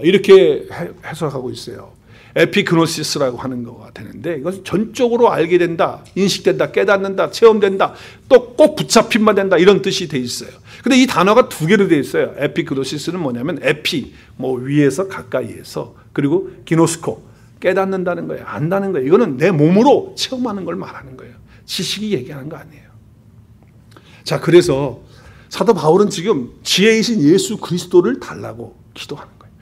이렇게 해석하고 있어요. 에피그노시스라고 하는 거가 되는데 이것은 전적으로 알게 된다, 인식된다, 깨닫는다, 체험된다, 또 꼭 붙잡힘만 된다 이런 뜻이 돼 있어요. 근데 이 단어가 두 개로 돼 있어요. 에피그노시스는 뭐냐면 에피, 위에서 가까이에서, 그리고 기노스코, 깨닫는다는 거예요. 안다는 거예요. 이거는 내 몸으로 체험하는 걸 말하는 거예요. 지식이 얘기하는 거 아니에요. 자, 그래서 사도 바울은 지금 지혜이신 예수 그리스도를 달라고 기도하는 거예요.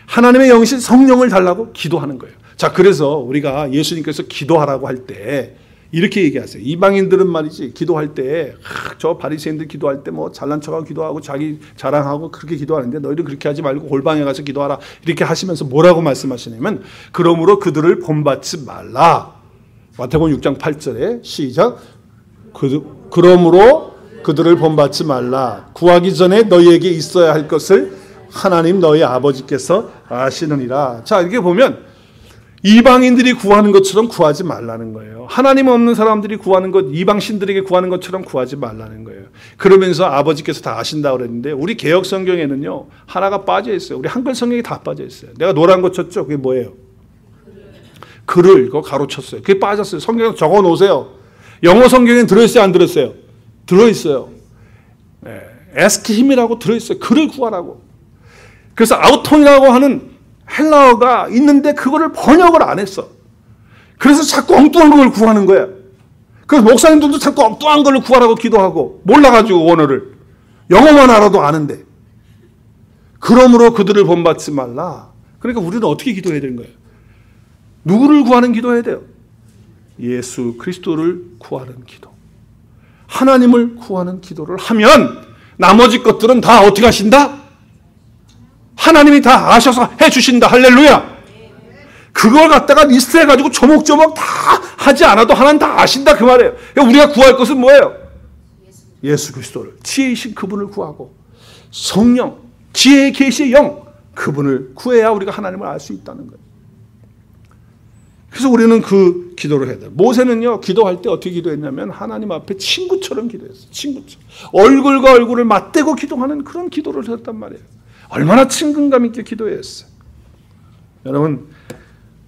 하나님의 영이신 성령을 달라고 기도하는 거예요. 자, 그래서 우리가 예수님께서 기도하라고 할 때 이렇게 얘기하세요. 이방인들은 말이지 기도할 때 저 바리새인들 기도할 때 뭐 잘난 척하고 기도하고 자기 자랑하고 그렇게 기도하는데 너희들 그렇게 하지 말고 골방에 가서 기도하라 이렇게 하시면서 뭐라고 말씀하시냐면 그러므로 그들을 본받지 말라. 마태복음 6장 8절에 시작. 그러므로 그들을 본받지 말라. 구하기 전에 너희에게 있어야 할 것을 하나님 너희 아버지께서 아시느니라. 자, 이렇게 보면 이방인들이 구하는 것처럼 구하지 말라는 거예요. 하나님 없는 사람들이 구하는 것, 이방신들에게 구하는 것처럼 구하지 말라는 거예요. 그러면서 아버지께서 다 아신다고 그랬는데 우리 개혁 성경에는요 하나가 빠져 있어요. 우리 한글 성경이 다 빠져 있어요. 내가 노란 거 쳤죠? 그게 뭐예요? 글을 그거 가로쳤어요. 그게 빠졌어요. 성경에 적어 놓으세요. 영어 성경에는 들어있어요? 안 들어있어요? 들어있어요. ask him이라고 들어있어요. 글을 구하라고. 그래서 아우톤이라고 하는 헬라어가 있는데 그거를 번역을 안 했어. 그래서 자꾸 엉뚱한 걸 구하는 거야. 그래서 목사님들도 자꾸 엉뚱한 걸 구하라고 기도하고 몰라가지고 원어를. 영어만 알아도 아는데. 그러므로 그들을 본받지 말라. 그러니까 우리는 어떻게 기도해야 되는 거예요? 누구를 구하는 기도해야 돼요? 예수 그리스도를 구하는 기도. 하나님을 구하는 기도를 하면 나머지 것들은 다 어떻게 하신다? 하나님이 다 아셔서 해주신다. 할렐루야. 그걸 갖다가 리스트해가지고 조목조목 다 하지 않아도 하나님 다 아신다 그 말이에요. 우리가 구할 것은 뭐예요? 예수 그리스도를, 지혜이신 그분을 구하고 성령, 지혜의 계시의 영 그분을 구해야 우리가 하나님을 알 수 있다는 거예요. 그래서 우리는 그 기도를 해야 돼요. 모세는요 기도할 때 어떻게 기도했냐면 하나님 앞에 친구처럼 기도했어요. 친구처럼. 얼굴과 얼굴을 맞대고 기도하는 그런 기도를 했단 말이에요. 얼마나 친근감 있게 기도했어요. 여러분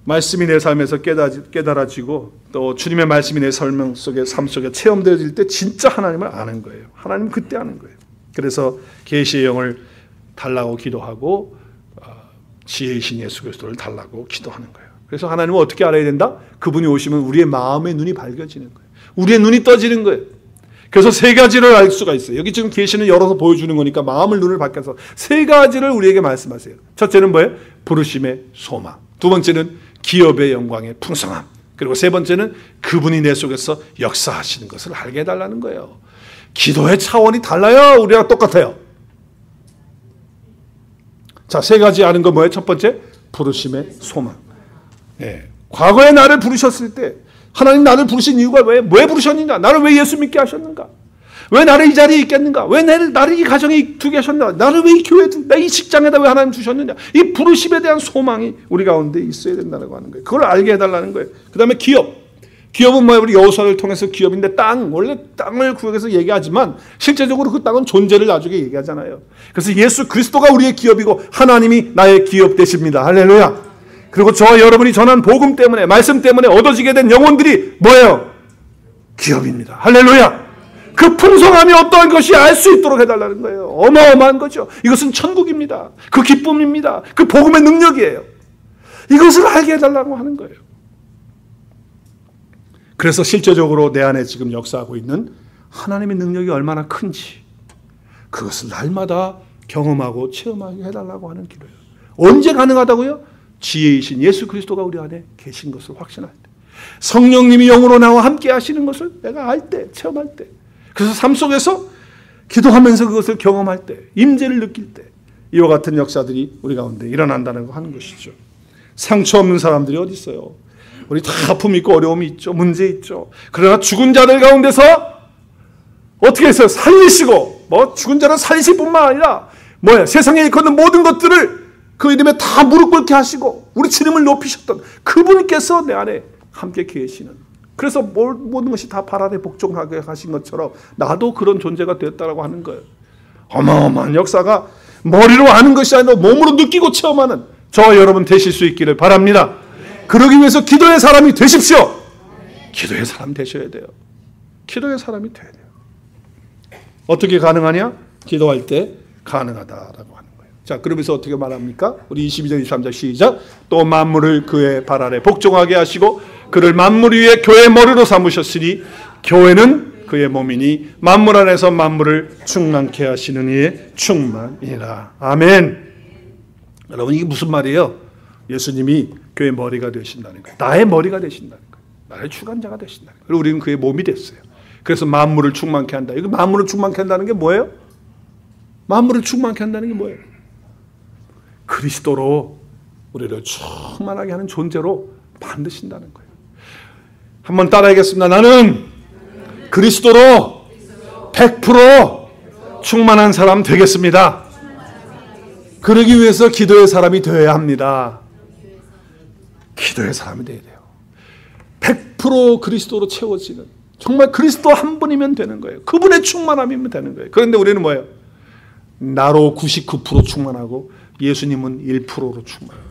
말씀이 내 삶에서 깨달아지고 또 주님의 말씀이 내 삶 속에 체험되어질 때 진짜 하나님을 아는 거예요. 하나님 그때 아는 거예요. 그래서 계시의 영을 달라고 기도하고 지혜이신 예수 그리스도를 달라고 기도하는 거예요. 그래서 하나님은 어떻게 알아야 된다? 그분이 오시면 우리의 마음의 눈이 밝아지는 거예요. 우리의 눈이 떠지는 거예요. 그래서 세 가지를 알 수가 있어요. 여기 지금 계시는 열어서 보여주는 거니까 마음을 눈을 밝혀서 세 가지를 우리에게 말씀하세요. 첫째는 뭐예요? 부르심의 소망. 두 번째는 기업의 영광의 풍성함. 그리고 세 번째는 그분이 내 속에서 역사하시는 것을 알게 해달라는 거예요. 기도의 차원이 달라요? 우리랑 똑같아요? 자, 세 가지 아는 건 뭐예요? 첫 번째, 부르심의 소망. 네. 과거에 나를 부르셨을 때 하나님 나를 부르신 이유가 왜 부르셨느냐? 나를 왜 예수 믿게 하셨는가? 왜 나를 이 자리에 있겠는가? 왜 나를 이 가정에 두게 하셨나? 나를 왜 이 교회에 내 이 직장에다 왜 하나님 두셨느냐? 이 부르심에 대한 소망이 우리 가운데 있어야 된다고 하는 거예요. 그걸 알게 해달라는 거예요. 그 다음에 기업. 기업은 뭐예요? 우리 여호수아를 통해서 기업인데 원래 땅을 구역해서 얘기하지만 실제적으로 그 땅은 존재를 나중에 얘기하잖아요. 그래서 예수 그리스도가 우리의 기업이고 하나님이 나의 기업 되십니다. 할렐루야. 그리고 저와 여러분이 전한 복음 때문에, 말씀 때문에 얻어지게 된 영혼들이 뭐예요? 기업입니다. 할렐루야. 그 풍성함이 어떠한 것이 알 수 있도록 해달라는 거예요. 어마어마한 거죠. 이것은 천국입니다. 그 기쁨입니다. 그 복음의 능력이에요. 이것을 알게 해달라고 하는 거예요. 그래서 실제적으로 내 안에 지금 역사하고 있는 하나님의 능력이 얼마나 큰지 그것을 날마다 경험하고 체험하게 해달라고 하는 기도예요. 언제 가능하다고요? 지혜이신 예수 그리스도가 우리 안에 계신 것을 확신할 때, 성령님이 영으로 나와 함께 하시는 것을 내가 알 때, 체험할 때, 그래서 삶 속에서 기도하면서 그것을 경험할 때, 임재를 느낄 때 이와 같은 역사들이 우리 가운데 일어난다는 거 하는 것이죠. 상처 없는 사람들이 어디 있어요? 우리 다 아픔 있고 어려움이 있죠. 문제 있죠. 그러나 죽은 자들 가운데서 어떻게 했어요? 살리시고, 죽은 자를 살리실 뿐만 아니라 세상에 일컫는 모든 것들을 그 이름에 다 무릎 꿇게 하시고 우리 주님을 높이셨던 그분께서 내 안에 함께 계시는, 그래서 모든 것이 다 발 아래 복종하게 하신 것처럼 나도 그런 존재가 되었다라고 하는 거예요. 어마어마한 역사가 머리로 아는 것이 아니라 몸으로 느끼고 체험하는 저와 여러분 되실 수 있기를 바랍니다. 그러기 위해서 기도의 사람이 되십시오. 기도의 사람 되셔야 돼요. 기도의 사람이 돼야 돼요. 어떻게 가능하냐? 기도할 때 가능하다라고 하는 거예요. 자, 그러면서 어떻게 말합니까? 우리 22절 23절 시작. 또 만물을 그의 발 아래 복종하게 하시고 그를 만물 위에 교회의 머리로 삼으셨으니 교회는 그의 몸이니 만물 안에서 만물을 충만케 하시는 이의 충만이라. 아멘. 여러분, 이게 무슨 말이에요? 예수님이 교회의 머리가 되신다는 거예요. 나의 머리가 되신다는 거예요. 나의 주관자가 되신다는 거예요. 그리고 우리는 그의 몸이 됐어요. 그래서 만물을 충만케 한다. 이거 만물을 충만케 한다는 게 뭐예요? 만물을 충만케 한다는 게 뭐예요? 그리스도로 우리를 충만하게 하는 존재로 만드신다는 거예요. 한번 따라하겠습니다. 나는 그리스도로 100% 충만한 사람 되겠습니다. 그러기 위해서 기도의 사람이 되어야 합니다. 기도의 사람이 되어야 돼요. 100% 그리스도로 채워지는, 정말 그리스도 한 분이면 되는 거예요. 그분의 충만함이면 되는 거예요. 그런데 우리는 뭐예요? 나로 99% 충만하고 예수님은 1%로 충만해요.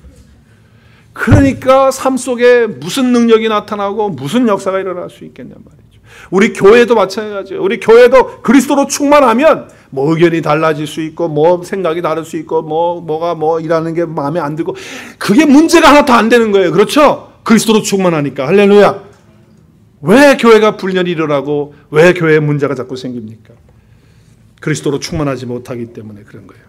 그러니까 삶 속에 무슨 능력이 나타나고 무슨 역사가 일어날 수 있겠냔 말이죠. 우리 교회도 마찬가지예요. 우리 교회도 그리스도로 충만하면 의견이 달라질 수 있고 생각이 다를 수 있고 뭐가 일하는 게 마음에 안 들고 그게 문제가 하나도 안 되는 거예요. 그렇죠? 그리스도로 충만하니까. 할렐루야. 왜 교회가 불년이 일어나고 왜 교회에 문제가 자꾸 생깁니까? 그리스도로 충만하지 못하기 때문에 그런 거예요.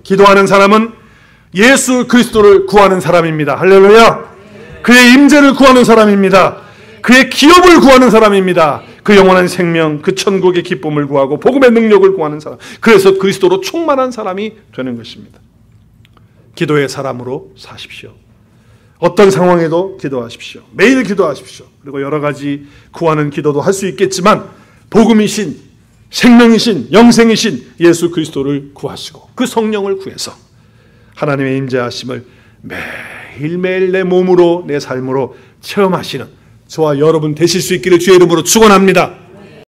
기도하는 사람은 예수 그리스도를 구하는 사람입니다. 할렐루야. 그의 임재를 구하는 사람입니다. 그의 기업을 구하는 사람입니다. 그 영원한 생명, 그 천국의 기쁨을 구하고 복음의 능력을 구하는 사람. 그래서 그리스도로 충만한 사람이 되는 것입니다. 기도의 사람으로 사십시오. 어떤 상황에도 기도하십시오. 매일 기도하십시오. 그리고 여러 가지 구하는 기도도 할 수 있겠지만 복음이신, 생명이신, 영생이신 예수 그리스도를 구하시고 그 성령을 구해서 하나님의 임재하심을 매일매일 내 몸으로, 내 삶으로 체험하시는 저와 여러분 되실 수 있기를 주의 이름으로 축원합니다.